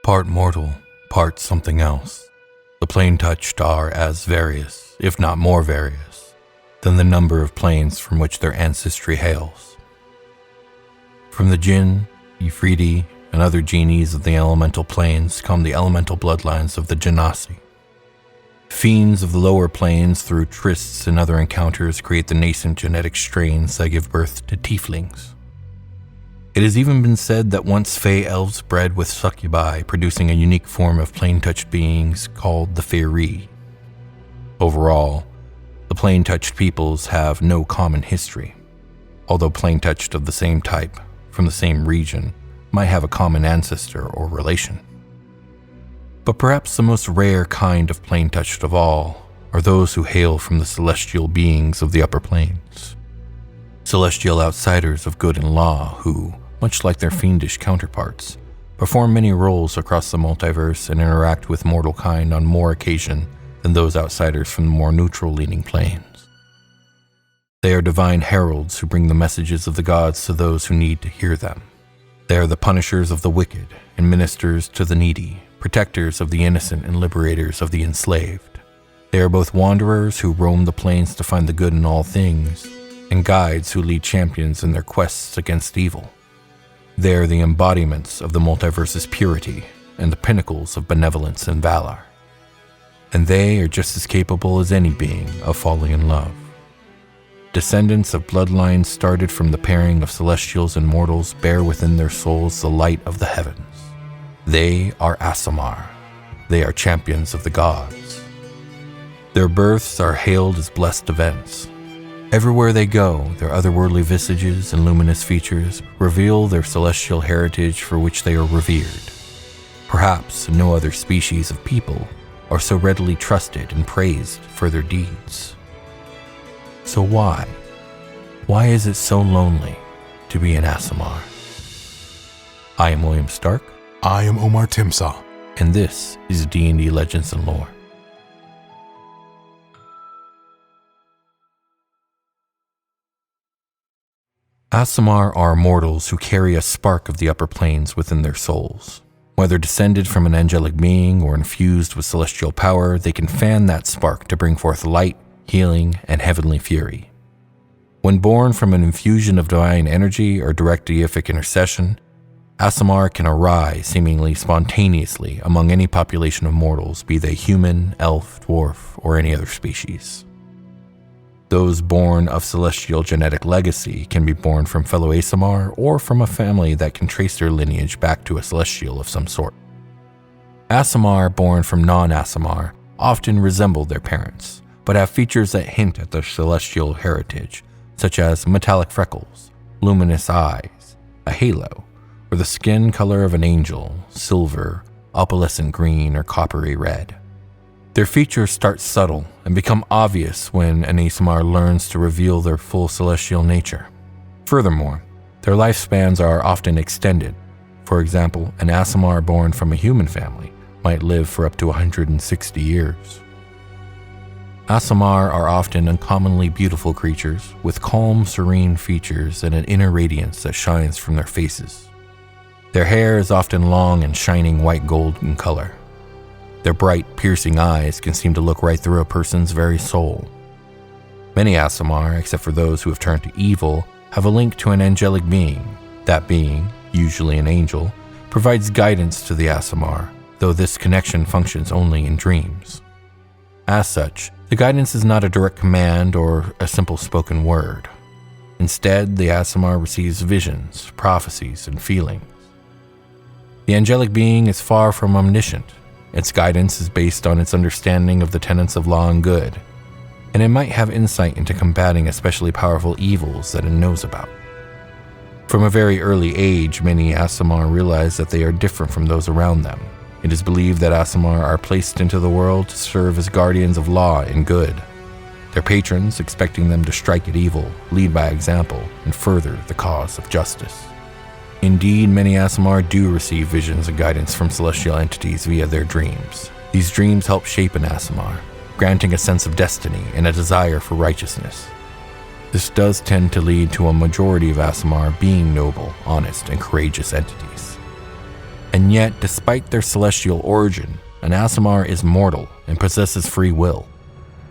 Part mortal, part something else. The plane-touched are as various, if not more various, than the number of planes from which their ancestry hails. From the jinn, ifriti, and other genies of the elemental planes come the elemental bloodlines of the genasi. Fiends of the lower planes, through trysts and other encounters, create the nascent genetic strains that give birth to tieflings. It has even been said that once Fey elves bred with succubi, producing a unique form of plane-touched beings called the Feyri. Overall, the plane-touched peoples have no common history, although plane-touched of the same type, from the same region, might have a common ancestor or relation. But perhaps the most rare kind of plane-touched of all are those who hail from the celestial beings of the upper planes. Celestial outsiders of good and law who, much like their fiendish counterparts, perform many roles across the multiverse and interact with mortal kind on more occasion than those outsiders from the more neutral-leaning planes. They are divine heralds who bring the messages of the gods to those who need to hear them. They are the punishers of the wicked and ministers to the needy, protectors of the innocent and liberators of the enslaved. They are both wanderers who roam the plains to find the good in all things, and guides who lead champions in their quests against evil. They are the embodiments of the multiverse's purity and the pinnacles of benevolence and valor. And they are just as capable as any being of falling in love. Descendants of bloodlines started from the pairing of celestials and mortals bear within their souls the light of the heavens. They are Aasimar. They are champions of the gods. Their births are hailed as blessed events. Everywhere they go, their otherworldly visages and luminous features reveal their celestial heritage for which they are revered. Perhaps no other species of people are so readily trusted and praised for their deeds. So why? Why is it so lonely to be an Aasimar? I am William Stark. I am Omar Timsah. And this is D&D Legends and Lore. Aasimar are mortals who carry a spark of the upper planes within their souls. Whether descended from an angelic being or infused with celestial power, they can fan that spark to bring forth light, healing, and heavenly fury. When born from an infusion of divine energy or direct deific intercession, Aasimar can arise seemingly spontaneously among any population of mortals, be they human, elf, dwarf, or any other species. Those born of celestial genetic legacy can be born from fellow Aasimar or from a family that can trace their lineage back to a celestial of some sort. Aasimar born from non-Aasimar often resemble their parents, but have features that hint at their celestial heritage, such as metallic freckles, luminous eyes, a halo, or the skin color of an angel, silver, opalescent green, or coppery red. Their features start subtle and become obvious when an Aasimar learns to reveal their full celestial nature. Furthermore, their lifespans are often extended. For example, an Aasimar born from a human family might live for up to 160 years. Aasimar are often uncommonly beautiful creatures with calm, serene features and an inner radiance that shines from their faces. Their hair is often long and shining white gold in color. Their bright, piercing eyes can seem to look right through a person's very soul. Many Aasimar, except for those who have turned to evil, have a link to an angelic being. That being, usually an angel, provides guidance to the Aasimar, though this connection functions only in dreams. As such, the guidance is not a direct command or a simple spoken word. Instead, the Aasimar receives visions, prophecies, and feelings. The angelic being is far from omniscient. Its guidance is based on its understanding of the tenets of law and good, and it might have insight into combating especially powerful evils that it knows about. From a very early age, many Aasimar realize that they are different from those around them. It is believed that Aasimar are placed into the world to serve as guardians of law and good. Their patrons, expecting them to strike at evil, lead by example and further the cause of justice. Indeed, many Aasimar do receive visions and guidance from celestial entities via their dreams. These dreams help shape an Aasimar, granting a sense of destiny and a desire for righteousness. This does tend to lead to a majority of Aasimar being noble, honest, and courageous entities. And yet, despite their celestial origin, an Aasimar is mortal and possesses free will.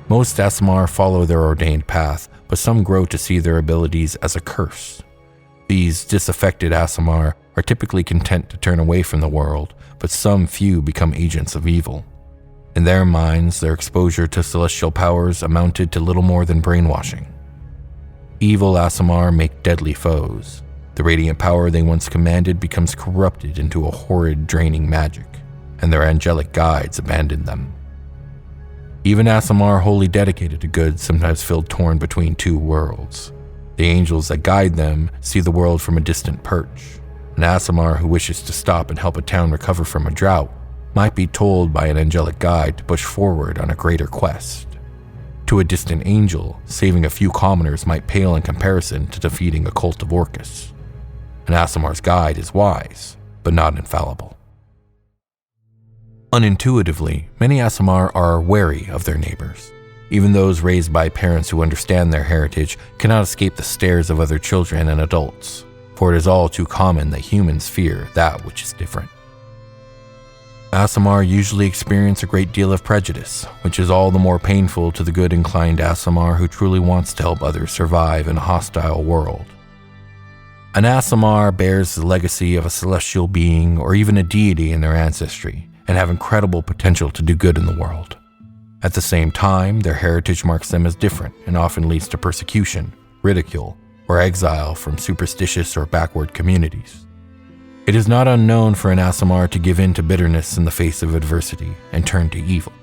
Most Aasimar follow their ordained path, but some grow to see their abilities as a curse. These disaffected Aasimar are typically content to turn away from the world, but some few become agents of evil. In their minds, their exposure to celestial powers amounted to little more than brainwashing. Evil Aasimar make deadly foes. The radiant power they once commanded becomes corrupted into a horrid, draining magic, and their angelic guides abandon them. Even Aasimar wholly dedicated to good sometimes feel torn between two worlds. The angels that guide them see the world from a distant perch. An Aasimar who wishes to stop and help a town recover from a drought might be told by an angelic guide to push forward on a greater quest. To a distant angel, saving a few commoners might pale in comparison to defeating a cult of Orcus. An Aasimar's guide is wise, but not infallible. Unintuitively, many Aasimar are wary of their neighbors. Even those raised by parents who understand their heritage cannot escape the stares of other children and adults, for it is all too common that humans fear that which is different. Aasimar usually experience a great deal of prejudice, which is all the more painful to the good-inclined Aasimar who truly wants to help others survive in a hostile world. An Aasimar bears the legacy of a celestial being or even a deity in their ancestry, and have incredible potential to do good in the world. At the same time, their heritage marks them as different and often leads to persecution, ridicule, or exile from superstitious or backward communities. It is not unknown for an Aasimar to give in to bitterness in the face of adversity and turn to evil.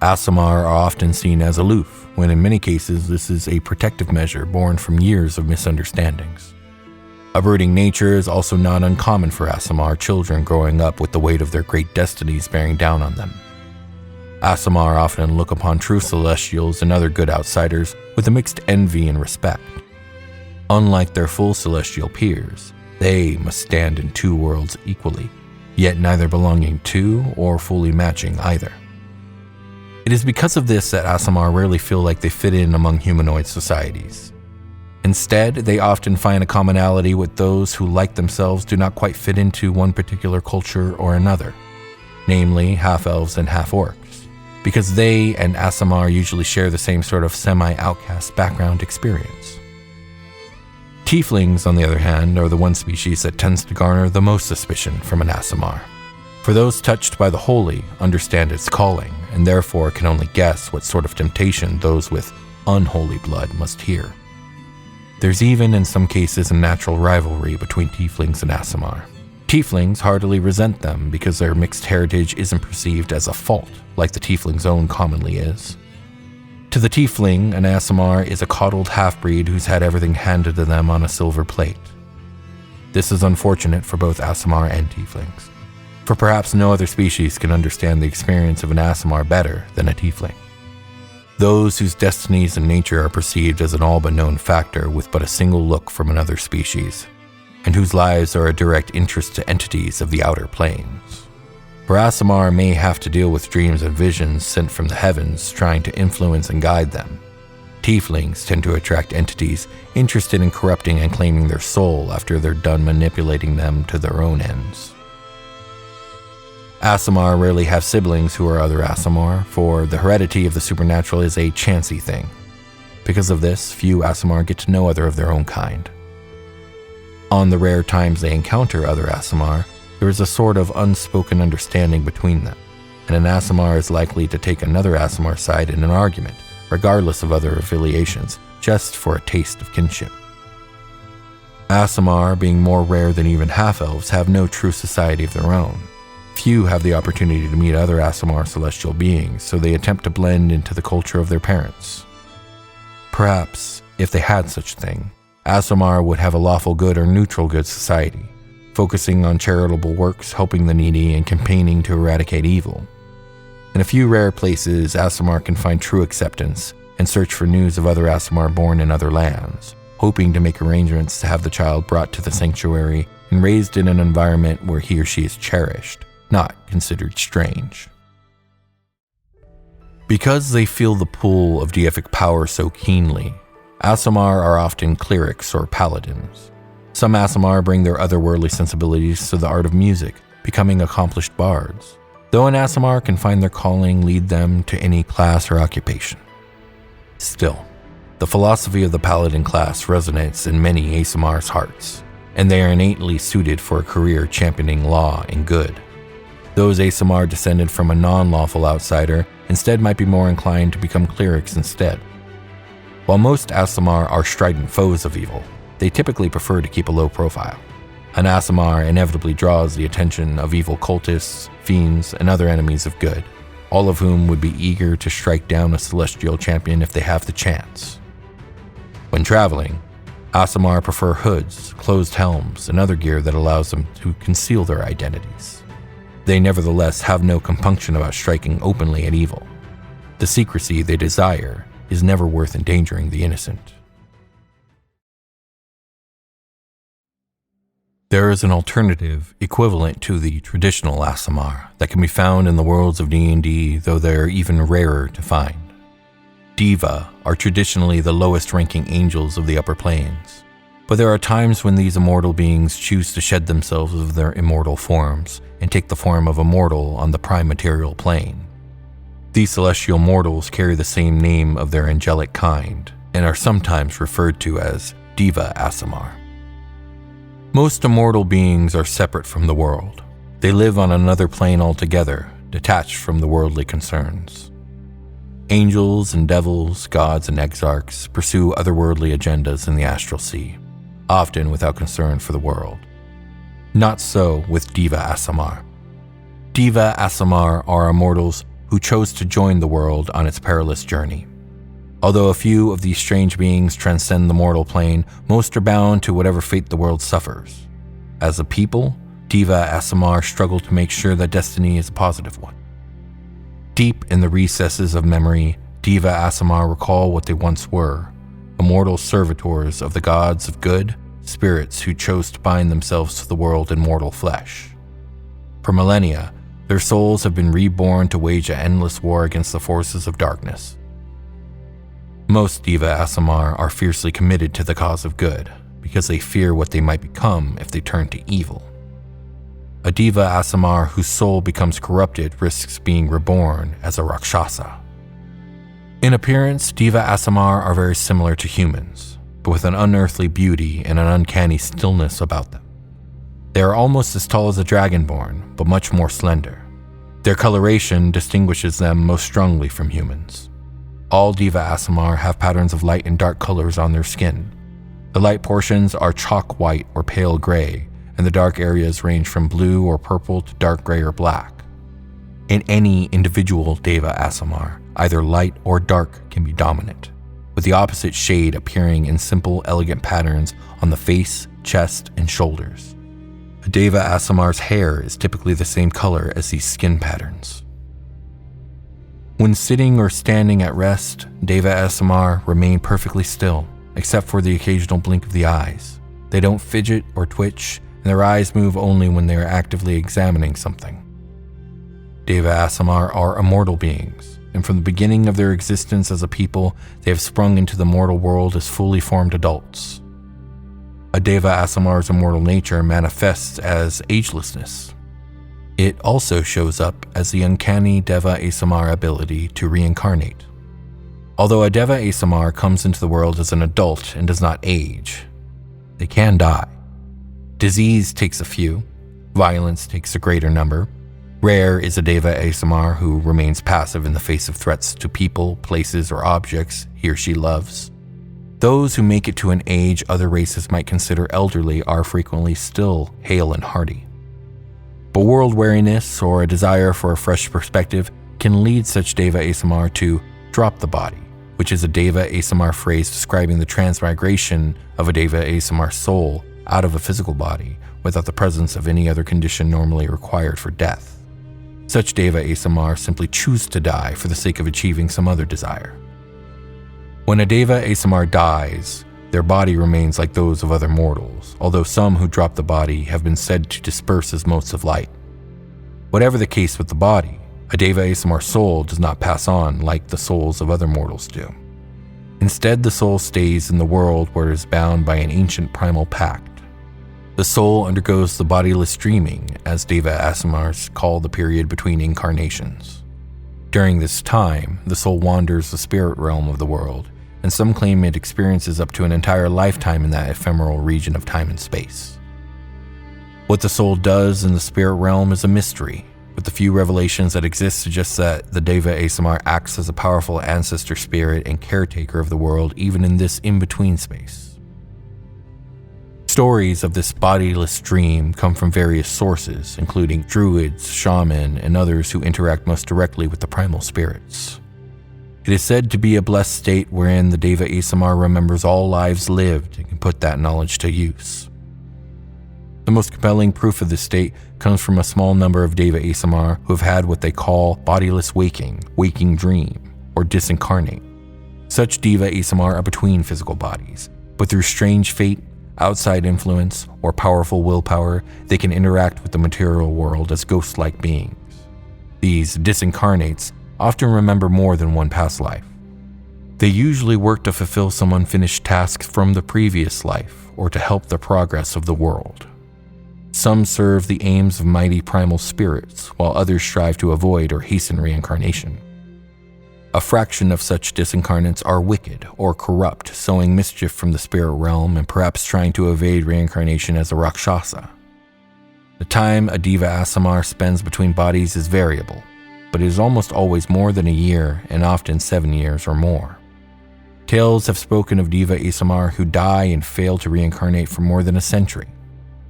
Aasimar are often seen as aloof, when in many cases this is a protective measure born from years of misunderstandings. A brooding nature is also not uncommon for Aasimar children growing up with the weight of their great destinies bearing down on them. Aasimar often look upon true celestials and other good outsiders with a mixed envy and respect. Unlike their full celestial peers, they must stand in two worlds equally, yet neither belonging to or fully matching either. It is because of this that Aasimar rarely feel like they fit in among humanoid societies. Instead, they often find a commonality with those who, like themselves, do not quite fit into one particular culture or another, namely half-elves and half-orcs, because they and Aasimar usually share the same sort of semi-outcast background experience. Tieflings, on the other hand, are the one species that tends to garner the most suspicion from an Aasimar, for those touched by the holy understand its calling and therefore can only guess what sort of temptation those with unholy blood must hear. There's even, in some cases, a natural rivalry between Tieflings and Aasimar. Tieflings heartily resent them because their mixed heritage isn't perceived as a fault, like the Tiefling's own commonly is. To the Tiefling, an Aasimar is a coddled half-breed who's had everything handed to them on a silver plate. This is unfortunate for both Aasimar and Tieflings, for perhaps no other species can understand the experience of an Aasimar better than a Tiefling. Those whose destinies and nature are perceived as an all-but-known factor with but a single look from another species, and whose lives are a direct interest to entities of the outer planes. For Aasimar may have to deal with dreams and visions sent from the heavens trying to influence and guide them. Tieflings tend to attract entities interested in corrupting and claiming their soul after they're done manipulating them to their own ends. Aasimar rarely have siblings who are other Aasimar, for the heredity of the supernatural is a chancy thing. Because of this, few Aasimar get to know other of their own kind. On the rare times they encounter other Aasimar, there is a sort of unspoken understanding between them, and an Aasimar is likely to take another Aasimar's side in an argument, regardless of other affiliations, just for a taste of kinship. Aasimar, being more rare than even half-elves, have no true society of their own. Few have the opportunity to meet other Aasimar celestial beings, so they attempt to blend into the culture of their parents. Perhaps, if they had such a thing, Aasimar would have a lawful good or neutral good society, focusing on charitable works, helping the needy, and campaigning to eradicate evil. In a few rare places, Aasimar can find true acceptance and search for news of other Aasimar born in other lands, hoping to make arrangements to have the child brought to the sanctuary and raised in an environment where he or she is cherished, not considered strange. Because they feel the pull of deific power so keenly, Aasimar are often clerics or paladins. Some Aasimar bring their otherworldly sensibilities to the art of music, becoming accomplished bards, though an Aasimar can find their calling lead them to any class or occupation. Still, the philosophy of the paladin class resonates in many Aasimar's hearts, and they are innately suited for a career championing law and good. Those Aasimar descended from a non-lawful outsider instead might be more inclined to become clerics instead. While most Aasimar are strident foes of evil, they typically prefer to keep a low profile. An Aasimar inevitably draws the attention of evil cultists, fiends, and other enemies of good, all of whom would be eager to strike down a celestial champion if they have the chance. When traveling, Aasimar prefer hoods, closed helms, and other gear that allows them to conceal their identities. They nevertheless have no compunction about striking openly at evil. The secrecy they desire is never worth endangering the innocent. There is an alternative equivalent to the traditional Aasimar that can be found in the worlds of D&D, though they are even rarer to find. Diva are traditionally the lowest-ranking angels of the upper planes, but there are times when these immortal beings choose to shed themselves of their immortal forms and take the form of a mortal on the prime material plane. These celestial mortals carry the same name of their angelic kind and are sometimes referred to as Diva Aasimar. Most immortal beings are separate from the world. They live on another plane altogether, detached from the worldly concerns. Angels and devils, gods and exarchs pursue otherworldly agendas in the astral sea, often without concern for the world. Not so with Diva Aasimar. Diva Aasimar are immortals who chose to join the world on its perilous journey. Although a few of these strange beings transcend the mortal plane, most are bound to whatever fate the world suffers. As a people, Diva Aasimar struggle to make sure that destiny is a positive one. Deep in the recesses of memory, Diva Aasimar recall what they once were, immortal servitors of the gods of good, spirits who chose to bind themselves to the world in mortal flesh. For millennia, their souls have been reborn to wage an endless war against the forces of darkness. Most Diva Aasimar are fiercely committed to the cause of good, because they fear what they might become if they turn to evil. A Diva Aasimar whose soul becomes corrupted risks being reborn as a Rakshasa. In appearance, Diva Aasimar are very similar to humans, but with an unearthly beauty and an uncanny stillness about them. They are almost as tall as a dragonborn, but much more slender. Their coloration distinguishes them most strongly from humans. All Diva Aasimar have patterns of light and dark colors on their skin. The light portions are chalk white or pale gray, and the dark areas range from blue or purple to dark gray or black. In any individual Diva Aasimar, either light or dark can be dominant, with the opposite shade appearing in simple, elegant patterns on the face, chest, and shoulders. A Diva Aasimar's hair is typically the same color as these skin patterns. When sitting or standing at rest, Diva Aasimar remain perfectly still, except for the occasional blink of the eyes. They don't fidget or twitch, and their eyes move only when they are actively examining something. Diva Aasimar are immortal beings, and from the beginning of their existence as a people, they have sprung into the mortal world as fully formed adults. A Diva Aasimar's immortal nature manifests as agelessness. It also shows up as the uncanny Diva Aasimar ability to reincarnate. Although a Diva Aasimar comes into the world as an adult and does not age, they can die. Disease takes a few, violence takes a greater number. Rare is a Diva Aasimar who remains passive in the face of threats to people, places, or objects he or she loves. Those who make it to an age other races might consider elderly are frequently still hale and hearty. But world weariness or a desire for a fresh perspective can lead such Diva Aasimar to drop the body, which is a Diva Aasimar phrase describing the transmigration of a Diva Aasimar soul out of a physical body without the presence of any other condition normally required for death. Such Diva Aasimar simply choose to die for the sake of achieving some other desire. When a Diva Aasimar dies, their body remains like those of other mortals, although some who drop the body have been said to disperse as motes of light. Whatever the case with the body, a Diva Aasimar soul does not pass on like the souls of other mortals do. Instead, the soul stays in the world where it is bound by an ancient primal pact. The soul undergoes the bodiless dreaming, as Deva Aasimars call the period between incarnations. During this time, the soul wanders the spirit realm of the world, and some claim it experiences up to an entire lifetime in that ephemeral region of time and space. What the soul does in the spirit realm is a mystery, but the few revelations that exist suggest that the Deva Aasimar acts as a powerful ancestor spirit and caretaker of the world even in this in-between space. Stories of this bodiless dream come from various sources, including druids, shaman, and others who interact most directly with the primal spirits. It is said to be a blessed state wherein the Deva Aasimar remembers all lives lived and can put that knowledge to use. The most compelling proof of this state comes from a small number of Deva Aasimar who have had what they call bodiless waking dream, or disincarnate. Such Deva Aasimar are between physical bodies, but through strange fate, outside influence, or powerful willpower, they can interact with the material world as ghost-like beings. These disincarnates often remember more than one past life. They usually work to fulfill some unfinished tasks from the previous life, or to help the progress of the world. Some serve the aims of mighty primal spirits, while others strive to avoid or hasten reincarnation. A fraction of such disincarnates are wicked or corrupt, sowing mischief from the spirit realm and perhaps trying to evade reincarnation as a Rakshasa. The time a Deva Aasimar spends between bodies is variable, but it is almost always more than a year and often 7 years or more. Tales have spoken of Deva Aasimar who die and fail to reincarnate for more than a century,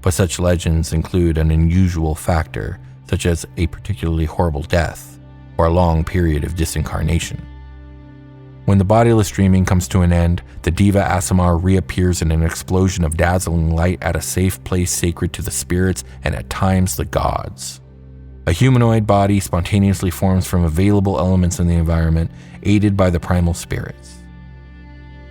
but such legends include an unusual factor, such as a particularly horrible death, or a long period of disincarnation. When the bodiless dreaming comes to an end, the Deva Aasimar reappears in an explosion of dazzling light at a safe place sacred to the spirits and at times the gods. A humanoid body spontaneously forms from available elements in the environment, aided by the primal spirits.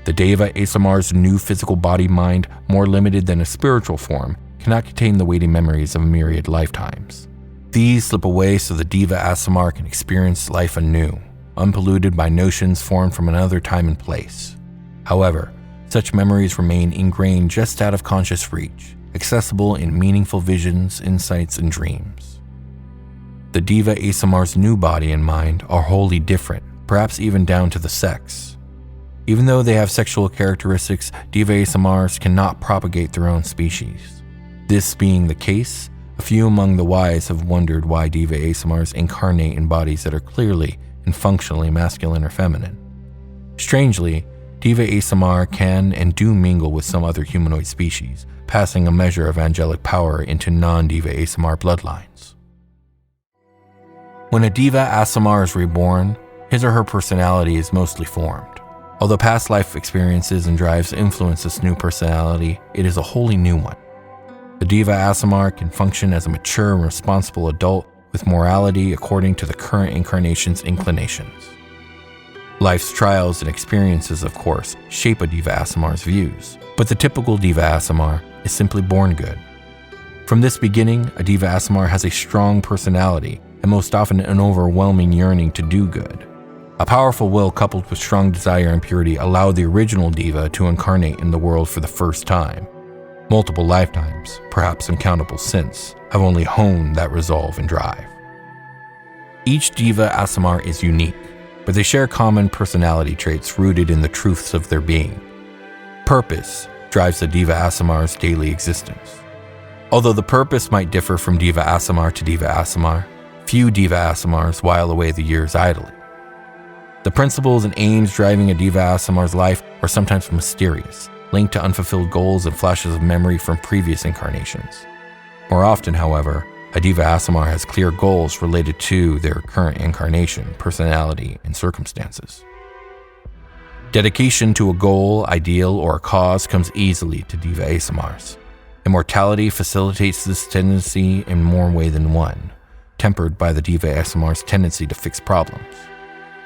The Deva Aasimar's new physical body-mind, more limited than a spiritual form, cannot contain the weighty memories of myriad lifetimes. These slip away so the Deva Aasimar can experience life anew, unpolluted by notions formed from another time and place. However, such memories remain ingrained just out of conscious reach, accessible in meaningful visions, insights, and dreams. The Deva Aasimar's new body and mind are wholly different, perhaps even down to the sex. Even though they have sexual characteristics, Deva Aasimars cannot propagate their own species. This being the case, a few among the wise have wondered why Deva Aasimars incarnate in bodies that are clearly and functionally masculine or feminine. Strangely, Deva Aasimar can and do mingle with some other humanoid species, passing a measure of angelic power into non-Deva Aasimar bloodlines. When a Deva Aasimar is reborn, his or her personality is mostly formed. Although past life experiences and drives influence this new personality, it is a wholly new one. The Deva Aasimar can function as a mature and responsible adult with morality according to the current incarnation's inclinations. Life's trials and experiences, of course, shape a Deva Aasimar's views, but the typical Deva Aasimar is simply born good. From this beginning, a Deva Aasimar has a strong personality and most often an overwhelming yearning to do good. A powerful will coupled with strong desire and purity allowed the original Deva to incarnate in the world for the first time. Multiple lifetimes, perhaps uncountable since, have only honed that resolve and drive. Each Deva Aasimar is unique, but they share common personality traits rooted in the truths of their being. Purpose drives the Deva Aasimar's daily existence. Although the purpose might differ from Deva Aasimar to Deva Aasimar, few Deva Aasimars while away the years idly. The principles and aims driving a Deva Aasimar's life are sometimes mysterious, linked to unfulfilled goals and flashes of memory from previous incarnations. More often, however, a Deva Aasimar has clear goals related to their current incarnation, personality, and circumstances. Dedication to a goal, ideal, or a cause comes easily to Deva Aasimars. Immortality facilitates this tendency in more ways than one, tempered by the Deva Aasimar's tendency to fix problems.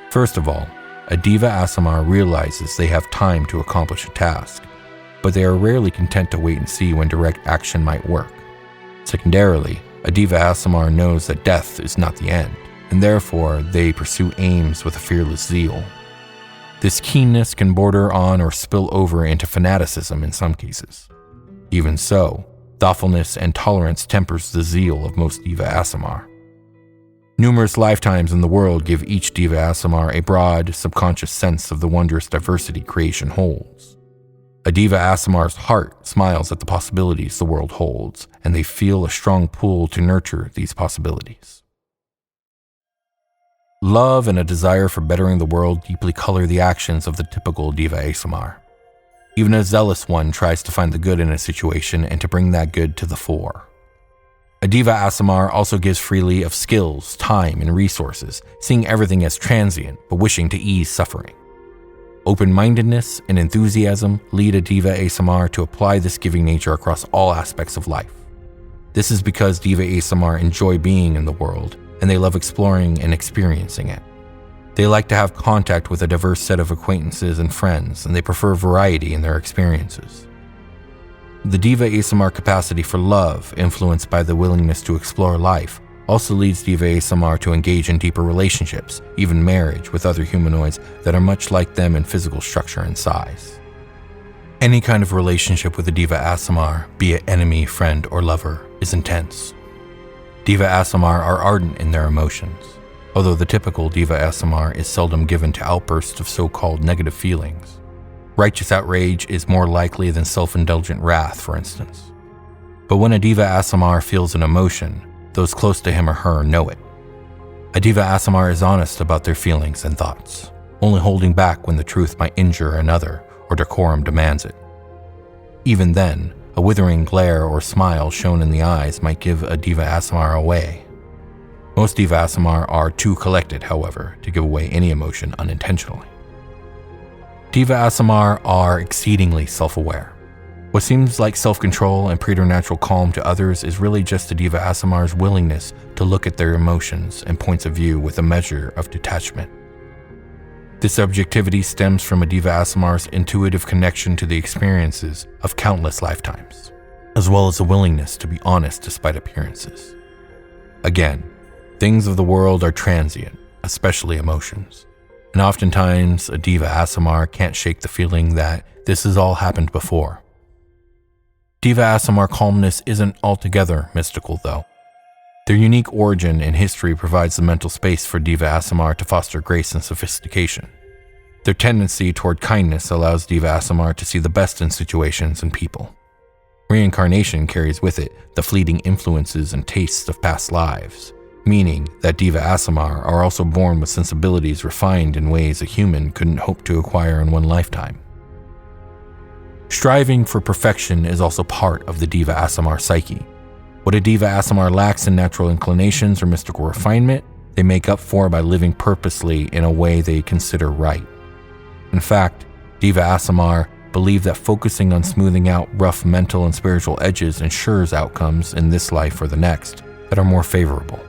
First of all, a Deva Aasimar realizes they have time to accomplish a task, but they are rarely content to wait and see when direct action might work. Secondarily, a Deva Aasimar knows that death is not the end, and therefore they pursue aims with a fearless zeal. This keenness can border on or spill over into fanaticism in some cases. Even so, Thoughtfulness and tolerance tempers the zeal of most Diva Aasimar. Numerous lifetimes in the world give each Diva Aasimar a broad, subconscious sense of the wondrous diversity creation holds. A Diva Aasimar's heart smiles at the possibilities the world holds, and they feel a strong pull to nurture these possibilities. Love and a desire for bettering the world deeply color the actions of the typical Diva Aasimar. Even a zealous one tries to find the good in a situation and to bring that good to the fore. A Diva Aasimar also gives freely of skills, time, and resources, seeing everything as transient but wishing to ease suffering. Open-mindedness and enthusiasm lead a Diva Aasimar to apply this giving nature across all aspects of life. This is because Diva Aasimar enjoy being in the world, and they love exploring and experiencing it. They like to have contact with a diverse set of acquaintances and friends, and they prefer variety in their experiences. The Diva Aasimar capacity for love, influenced by the willingness to explore life, also leads Diva Aasimar to engage in deeper relationships, even marriage, with other humanoids that are much like them in physical structure and size. Any kind of relationship with a Diva Aasimar, be it enemy, friend, or lover, is intense. Diva Aasimar are ardent in their emotions, although the typical Diva Aasimar is seldom given to outbursts of so-called negative feelings. Righteous outrage is more likely than self-indulgent wrath, for instance. But when a Diva Aasimar feels an emotion, those close to him or her know it. A Diva Aasimar is honest about their feelings and thoughts, only holding back when the truth might injure another or decorum demands it. Even then, a withering glare or smile shown in the eyes might give a Diva Aasimar away. Most Diva Aasimar are too collected, however, to give away any emotion unintentionally. Diva Aasimar are exceedingly self-aware. What seems like self-control and preternatural calm to others is really just a Diva Aasimar's willingness to look at their emotions and points of view with a measure of detachment. This objectivity stems from a Diva Aasimar's intuitive connection to the experiences of countless lifetimes, as well as a willingness to be honest despite appearances. Again, things of the world are transient, especially emotions, and oftentimes a Diva Aasimar can't shake the feeling that this has all happened before. Diva Aasimar calmness isn't altogether mystical, though. Their unique origin and history provides the mental space for Diva Aasimar to foster grace and sophistication. Their tendency toward kindness allows Diva Aasimar to see the best in situations and people. Reincarnation carries with it the fleeting influences and tastes of past lives, meaning that Diva Aasimar are also born with sensibilities refined in ways a human couldn't hope to acquire in one lifetime. Striving for perfection is also part of the Diva Aasimar psyche. What a Diva Aasimar lacks in natural inclinations or mystical refinement, they make up for by living purposely in a way they consider right. In fact, Diva Aasimar believe that focusing on smoothing out rough mental and spiritual edges ensures outcomes in this life or the next that are more favorable.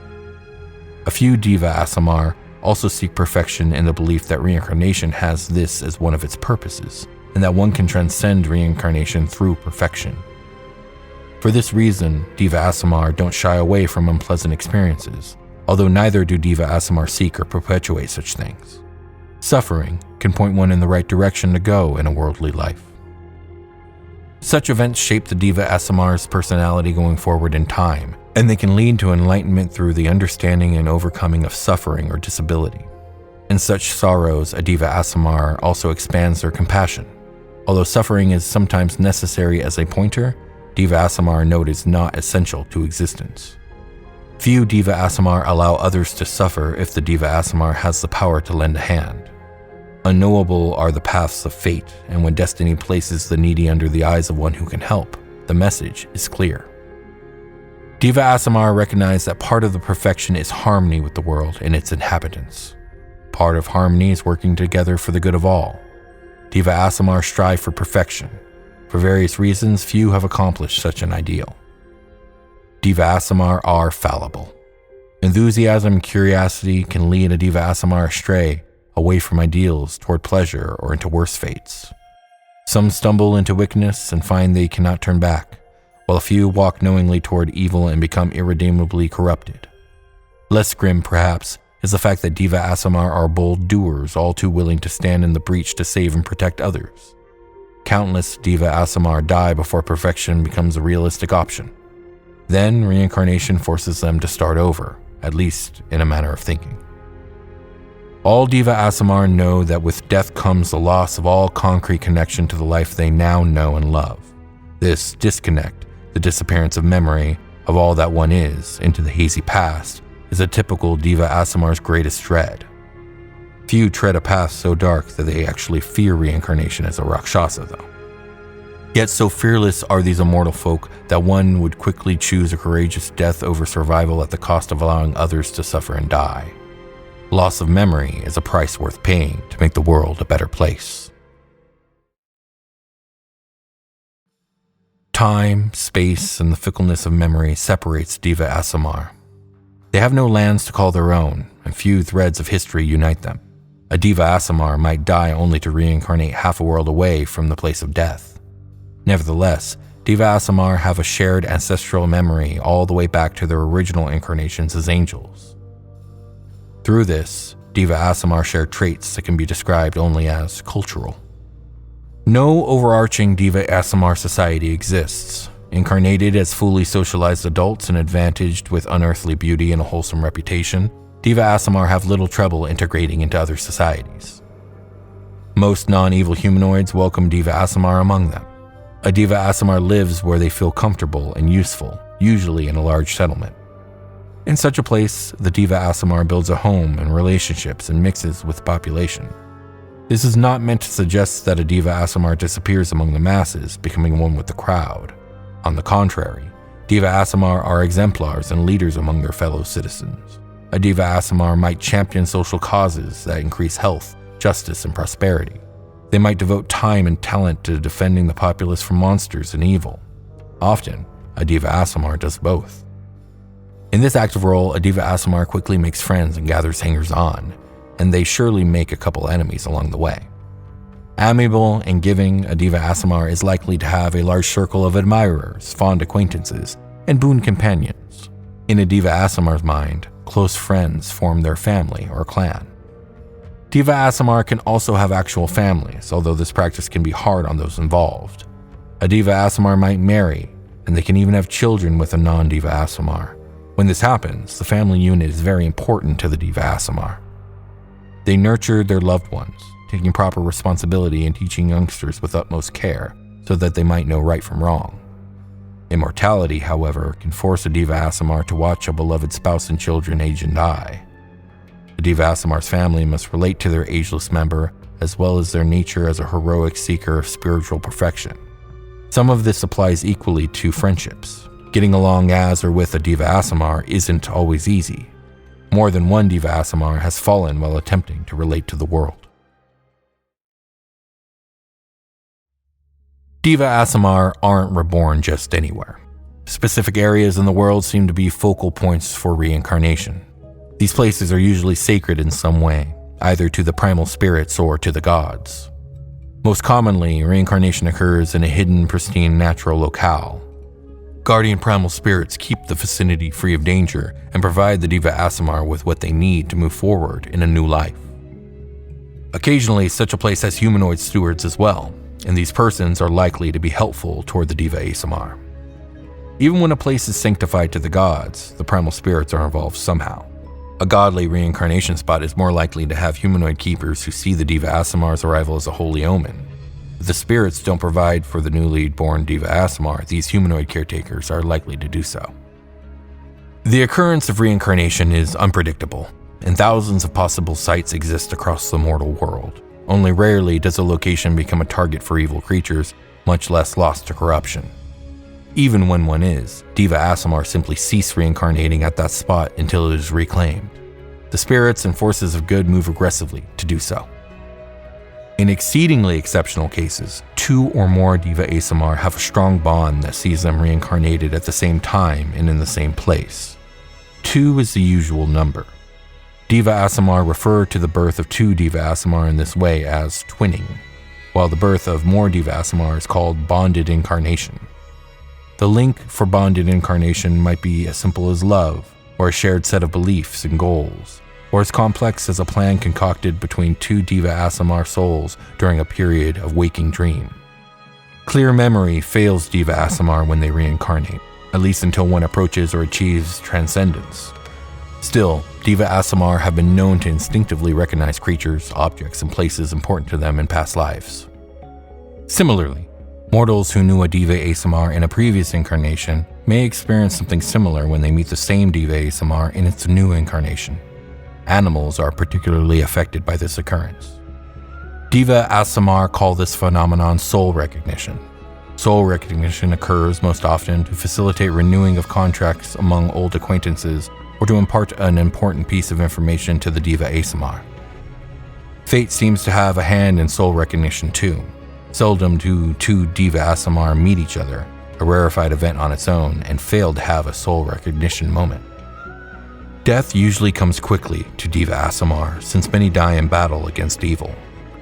A few Diva Aasimar also seek perfection in the belief that reincarnation has this as one of its purposes, and that one can transcend reincarnation through perfection. For this reason, Diva Aasimar don't shy away from unpleasant experiences, although neither do Diva Aasimar seek or perpetuate such things. Suffering can point one in the right direction to go in a worldly life. Such events shape the Diva Aasimar's personality going forward in time, and they can lead to enlightenment through the understanding and overcoming of suffering or disability. In such sorrows, a Diva Aasimar also expands their compassion. Although suffering is sometimes necessary as a pointer, Diva Aasimar note is not essential to existence. Few Diva Aasimar allow others to suffer if the Diva Aasimar has the power to lend a hand. Unknowable are the paths of fate, and when destiny places the needy under the eyes of one who can help, the message is clear. Diva Aasimar recognize that part of the perfection is harmony with the world and its inhabitants. Part of harmony is working together for the good of all. Diva Aasimar strive for perfection. For various reasons, few have accomplished such an ideal. Diva Aasimar are fallible. Enthusiasm and curiosity can lead a Diva Aasimar astray, away from ideals toward pleasure or into worse fates. Some stumble into wickedness and find they cannot turn back, while a few walk knowingly toward evil and become irredeemably corrupted. Less grim, perhaps, is the fact that Diva Aasimar are bold doers, all too willing to stand in the breach to save and protect others. Countless Diva Aasimar die before perfection becomes a realistic option. Then reincarnation forces them to start over, at least in a manner of thinking. All Diva Aasimar know that with death comes the loss of all concrete connection to the life they now know and love. This disconnect, the disappearance of memory of all that one is into the hazy past, is a typical Diva Aasimar's greatest dread. Few tread a path so dark that they actually fear reincarnation as a Rakshasa, though. Yet so fearless are these immortal folk that one would quickly choose a courageous death over survival at the cost of allowing others to suffer and die. Loss of memory is a price worth paying to make the world a better place. Time, space, and the fickleness of memory separates Diva Aasimar. They have no lands to call their own, and few threads of history unite them. A Diva Aasimar might die only to reincarnate half a world away from the place of death. Nevertheless, Diva Aasimar have a shared ancestral memory all the way back to their original incarnations as angels. Through this, Diva Aasimar share traits that can be described only as cultural. No overarching Diva Aasimar society exists. Incarnated as fully socialized adults and advantaged with unearthly beauty and a wholesome reputation, Diva Aasimar have little trouble integrating into other societies. Most non-evil humanoids welcome Diva Aasimar among them. A Diva Aasimar lives where they feel comfortable and useful, usually in a large settlement. In such a place, the Diva Aasimar builds a home and relationships and mixes with the population. This is not meant to suggest that a Diva Aasimar disappears among the masses, becoming one with the crowd. On the contrary, Diva Aasimar are exemplars and leaders among their fellow citizens. A Diva Aasimar might champion social causes that increase health, justice, and prosperity. They might devote time and talent to defending the populace from monsters and evil. Often, a Diva Aasimar does both. In this active role, a Diva Aasimar quickly makes friends and gathers hangers-on, and they surely make a couple enemies along the way. Amiable and giving, a Diva Aasimar is likely to have a large circle of admirers, fond acquaintances, and boon companions. In a Diva Aasimar's mind, close friends form their family or clan. Diva Aasimar can also have actual families, although this practice can be hard on those involved. A Diva Aasimar might marry, and they can even have children with a non-Diva Aasimar. When this happens, the family unit is very important to the Diva Aasimar. They nurture their loved ones, taking proper responsibility and teaching youngsters with utmost care so that they might know right from wrong. Immortality, however, can force a Diva Aasimar to watch a beloved spouse and children age and die. The Diva Aasimar's family must relate to their ageless member, as well as their nature as a heroic seeker of spiritual perfection. Some of this applies equally to friendships. Getting along as or with a Diva Aasimar isn't always easy. More than one Diva Aasimar has fallen while attempting to relate to the world. Diva Aasimar aren't reborn just anywhere. Specific areas in the world seem to be focal points for reincarnation. These places are usually sacred in some way, either to the primal spirits or to the gods. Most commonly, reincarnation occurs in a hidden, pristine natural locale. Guardian primal spirits keep the vicinity free of danger and provide the Diva Aasimar with what they need to move forward in a new life. Occasionally, such a place has humanoid stewards as well, and these persons are likely to be helpful toward the Diva Aasimar. Even when a place is sanctified to the gods, the primal spirits are involved somehow. A godly reincarnation spot is more likely to have humanoid keepers who see the Diva Aasimar's arrival as a holy omen. If the spirits don't provide for the newly born Diva Aasimar, these humanoid caretakers are likely to do so. The occurrence of reincarnation is unpredictable, and thousands of possible sites exist across the mortal world. Only rarely does a location become a target for evil creatures, much less lost to corruption. Even when one is, Diva Aasimar simply cease reincarnating at that spot until it is reclaimed. The spirits and forces of good move aggressively to do so. In exceedingly exceptional cases, 2 or more Diva Aasimar have a strong bond that sees them reincarnated at the same time and in the same place. 2 is the usual number. Diva Aasimar refer to the birth of 2 Diva Aasimar in this way as twinning, while the birth of more Diva Aasimar is called bonded incarnation. The link for bonded incarnation might be as simple as love, or a shared set of beliefs and goals, or as complex as a plan concocted between 2 Diva Aasimar souls during a period of waking dream. Clear memory fails Diva Aasimar when they reincarnate, at least until one approaches or achieves transcendence. Still, Diva Aasimar have been known to instinctively recognize creatures, objects, and places important to them in past lives. Similarly, mortals who knew a Diva Aasimar in a previous incarnation may experience something similar when they meet the same Diva Aasimar in its new incarnation. Animals are particularly affected by this occurrence. Diva Aasimar call this phenomenon soul recognition. Soul recognition occurs most often to facilitate renewing of contracts among old acquaintances or to impart an important piece of information to the Diva Aasimar. Fate seems to have a hand in soul recognition too. Seldom do two Diva Aasimar meet each other, a rarefied event on its own, and fail to have a soul recognition moment. Death usually comes quickly to Diva Aasimar, since many die in battle against evil.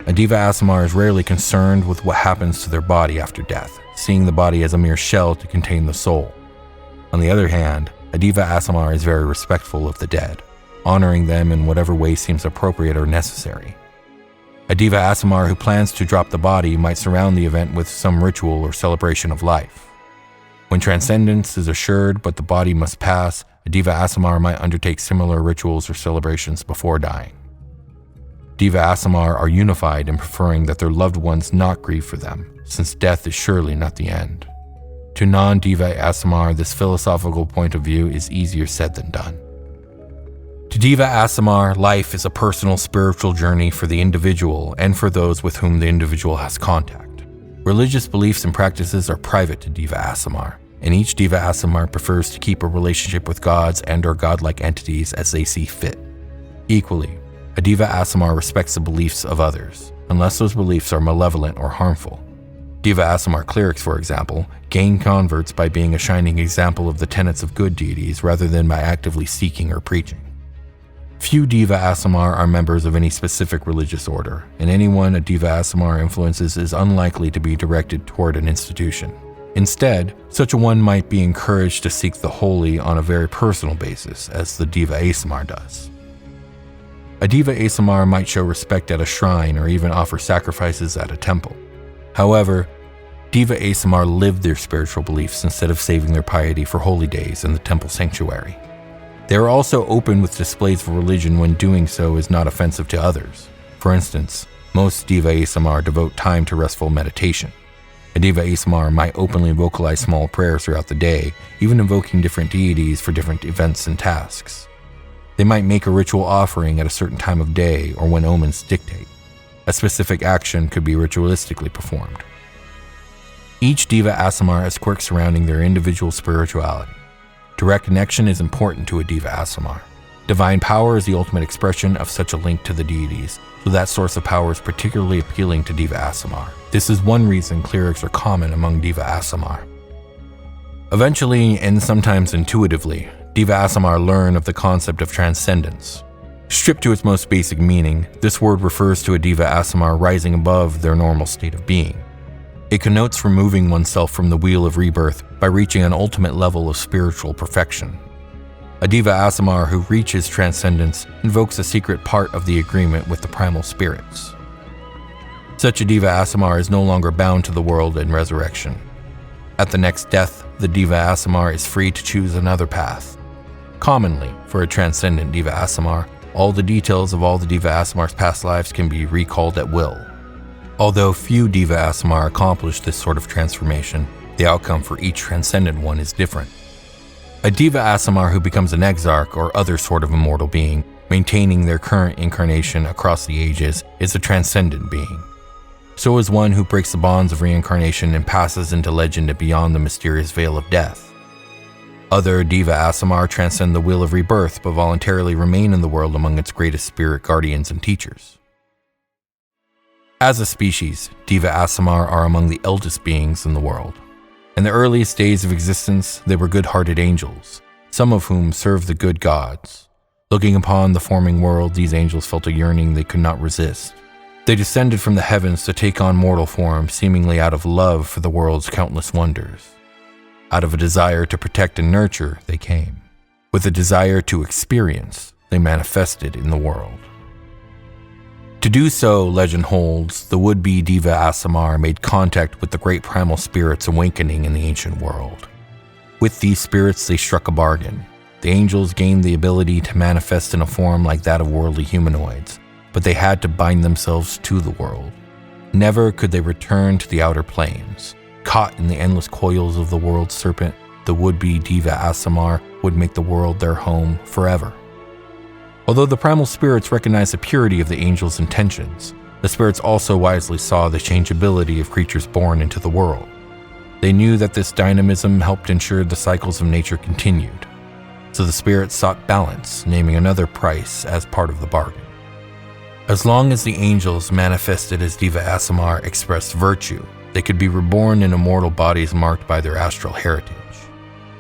A Diva Aasimar is rarely concerned with what happens to their body after death, seeing the body as a mere shell to contain the soul. On the other hand, a Diva Aasimar is very respectful of the dead, honoring them in whatever way seems appropriate or necessary. A Diva Aasimar who plans to drop the body might surround the event with some ritual or celebration of life. When transcendence is assured but the body must pass, a Diva Aasimar might undertake similar rituals or celebrations before dying. Diva Aasimar are unified in preferring that their loved ones not grieve for them, since death is surely not the end. To non-Diva Aasimar, this philosophical point of view is easier said than done. To Diva Aasimar, life is a personal spiritual journey for the individual and for those with whom the individual has contact. Religious beliefs and practices are private to Diva Aasimar, and each Diva Aasimar prefers to keep a relationship with gods and/or godlike entities as they see fit. Equally, a Diva Aasimar respects the beliefs of others, unless those beliefs are malevolent or harmful. Diva Aasimar clerics, for example, gain converts by being a shining example of the tenets of good deities rather than by actively seeking or preaching. Few Diva Aasimar are members of any specific religious order, and anyone a Diva Aasimar influences is unlikely to be directed toward an institution. Instead, such a one might be encouraged to seek the holy on a very personal basis, as the Diva Aasimar does. A Diva Aasimar might show respect at a shrine or even offer sacrifices at a temple. However, Diva Aasimar live their spiritual beliefs instead of saving their piety for holy days in the temple sanctuary. They are also open with displays of religion when doing so is not offensive to others. For instance, most Diva Aasimar devote time to restful meditation. A Diva Aasimar might openly vocalize small prayers throughout the day, even invoking different deities for different events and tasks. They might make a ritual offering at a certain time of day or when omens dictate. A specific action could be ritualistically performed. Each Diva Aasimar has quirks surrounding their individual spirituality. Direct connection is important to a Diva Aasimar. Divine power is the ultimate expression of such a link to the deities, so that source of power is particularly appealing to Diva Aasimar. This is one reason clerics are common among Diva Aasimar. Eventually, and sometimes intuitively, Diva Aasimar learn of the concept of transcendence. Stripped to its most basic meaning, this word refers to a Diva Aasimar rising above their normal state of being. It connotes removing oneself from the wheel of rebirth by reaching an ultimate level of spiritual perfection. A Diva Aasimar who reaches transcendence invokes a secret part of the agreement with the primal spirits. Such a Diva Aasimar is no longer bound to the world and resurrection. At the next death, the Diva Aasimar is free to choose another path. Commonly, for a transcendent Diva Aasimar, all the details of all the Diva Aasimar's past lives can be recalled at will. Although few Diva Aasimar accomplish this sort of transformation, the outcome for each transcendent one is different. A Diva Aasimar who becomes an exarch or other sort of immortal being, maintaining their current incarnation across the ages, is a transcendent being. So is one who breaks the bonds of reincarnation and passes into legend and beyond the mysterious veil of death. Other Diva Aasimar transcend the wheel of rebirth but voluntarily remain in the world among its greatest spirit guardians and teachers. As a species, Diva Aasimar are among the eldest beings in the world. In the earliest days of existence, they were good-hearted angels, some of whom served the good gods. Looking upon the forming world, these angels felt a yearning they could not resist. They descended from the heavens to take on mortal form, seemingly out of love for the world's countless wonders. Out of a desire to protect and nurture, they came. With a desire to experience, they manifested in the world. To do so, legend holds, the would-be diva Aasimar made contact with the great primal spirits awakening in the ancient world. With these spirits, they struck a bargain. The angels gained the ability to manifest in a form like that of worldly humanoids, but they had to bind themselves to the world. Never could they return to the outer planes. Caught in the endless coils of the world serpent, the would-be diva Aasimar would make the world their home forever. Although the primal spirits recognized the purity of the angels' intentions, the spirits also wisely saw the changeability of creatures born into the world. They knew that this dynamism helped ensure the cycles of nature continued. So the spirits sought balance, naming another price as part of the bargain. As long as the angels manifested as diva Aasimar expressed virtue, they could be reborn in immortal bodies marked by their astral heritage.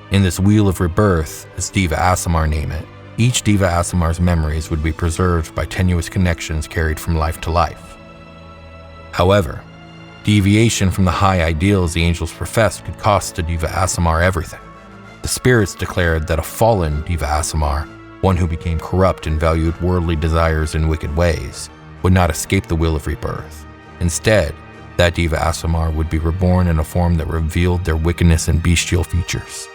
In this wheel of rebirth, as diva Aasimar name it, each diva Aasimar's memories would be preserved by tenuous connections carried from life to life. However, deviation from the high ideals the angels professed could cost a diva Aasimar everything. The spirits declared that a fallen diva Aasimar, one who became corrupt and valued worldly desires in wicked ways, would not escape the wheel of rebirth. Instead, that diva Aasimar would be reborn in a form that revealed their wickedness and bestial features.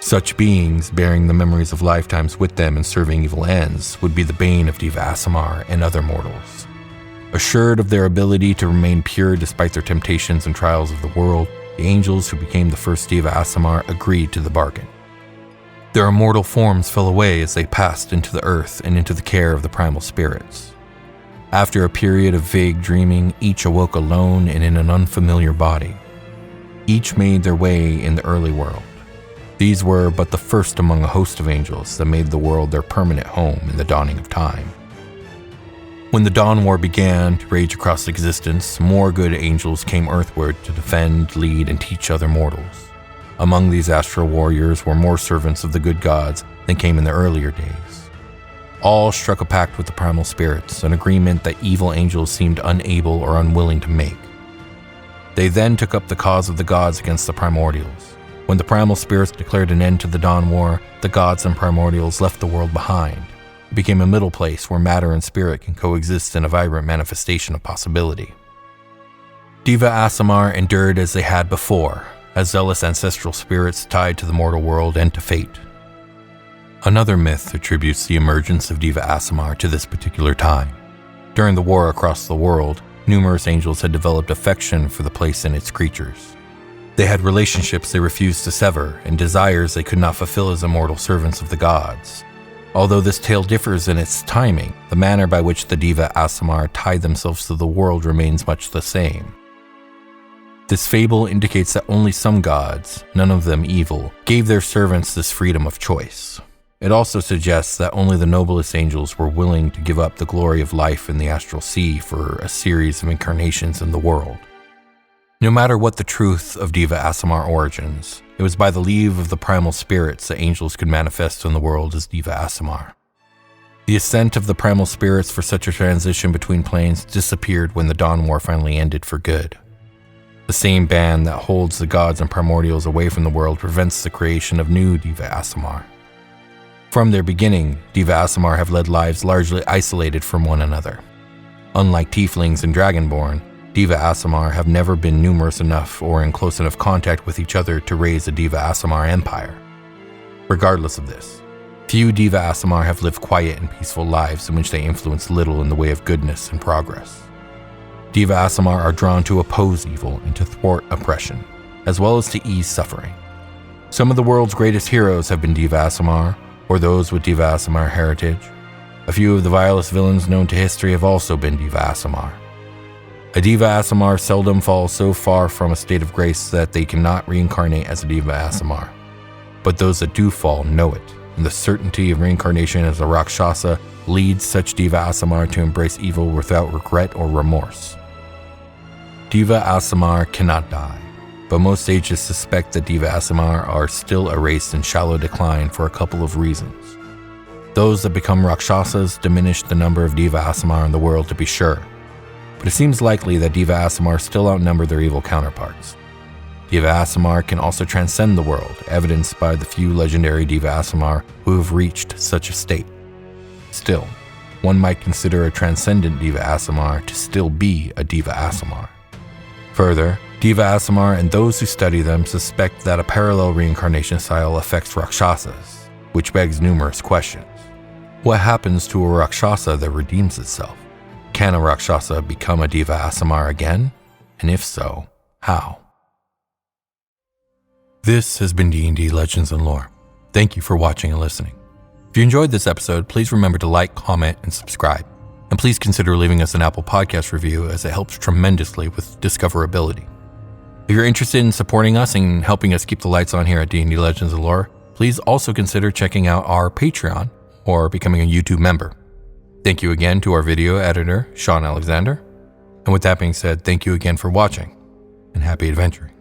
Such beings, bearing the memories of lifetimes with them and serving evil ends, would be the bane of diva Aasimar and other mortals. Assured of their ability to remain pure despite their temptations and trials of the world, the angels who became the first diva Aasimar agreed to the bargain. Their immortal forms fell away as they passed into the earth and into the care of the primal spirits. After a period of vague dreaming, each awoke alone and in an unfamiliar body. Each made their way in the early world. These were but the first among a host of angels that made the world their permanent home in the dawning of time. When the Dawn War began to rage across existence, more good angels came earthward to defend, lead, and teach other mortals. Among these astral warriors were more servants of the good gods than came in the earlier days. All struck a pact with the primal spirits, an agreement that evil angels seemed unable or unwilling to make. They then took up the cause of the gods against the primordials. When the primal spirits declared an end to the Dawn War, the gods and primordials left the world behind. It became a middle place where matter and spirit can coexist in a vibrant manifestation of possibility. Diva Aasimar endured as they had before, as zealous ancestral spirits tied to the mortal world and to fate. Another myth attributes the emergence of diva Aasimar to this particular time. During the war across the world, numerous angels had developed affection for the place and its creatures. They had relationships they refused to sever and desires they could not fulfill as immortal servants of the gods. Although this tale differs in its timing, the manner by which the diva Aasimar tied themselves to the world remains much the same. This fable indicates that only some gods, none of them evil, gave their servants this freedom of choice. It also suggests that only the noblest angels were willing to give up the glory of life in the astral sea for a series of incarnations in the world. No matter what the truth of diva Aasimar origins, it was by the leave of the primal spirits that angels could manifest in the world as diva Aasimar. The assent of the primal spirits for such a transition between planes disappeared when the Dawn War finally ended for good. The same band that holds the gods and primordials away from the world prevents the creation of new diva Aasimar. From their beginning, diva Aasimar have led lives largely isolated from one another. Unlike tieflings and dragonborn, diva Aasimar have never been numerous enough or in close enough contact with each other to raise a diva Aasimar empire. Regardless of this, few diva Aasimar have lived quiet and peaceful lives in which they influence little in the way of goodness and progress. Diva Aasimar are drawn to oppose evil and to thwart oppression, as well as to ease suffering. Some of the world's greatest heroes have been diva Aasimar, or those with diva Aasimar heritage. A few of the vilest villains known to history have also been diva Aasimar. A diva Aasimar seldom falls so far from a state of grace that they cannot reincarnate as a diva Aasimar. But those that do fall know it, and the certainty of reincarnation as a Rakshasa leads such diva Aasimar to embrace evil without regret or remorse. Diva Aasimar cannot die, but most sages suspect that diva Aasimar are still a race in shallow decline for a couple of reasons. Those that become Rakshasas diminish the number of diva Aasimar in the world, to be sure, but it seems likely that diva Aasimar still outnumber their evil counterparts. Diva Aasimar can also transcend the world, evidenced by the few legendary diva Aasimar who have reached such a state. Still, one might consider a transcendent Diva Aasimar to still be a Diva Aasimar. Further, Diva Aasimar and those who study them suspect that a parallel reincarnation style affects Rakshasas, which begs numerous questions. What happens to a Rakshasa that redeems itself? Can a Rakshasa become a Diva Aasimar again? And if so, how? This has been D&D Legends and Lore. Thank you for watching and listening. If you enjoyed this episode, please remember to like, comment, and subscribe. And please consider leaving us an Apple Podcast review, as it helps tremendously with discoverability. If you're interested in supporting us and helping us keep the lights on here at D&D Legends and Lore, please also consider checking out our Patreon or becoming a YouTube member. Thank you again to our video editor, Sean Alexander. And with that being said, thank you again for watching, and happy adventuring.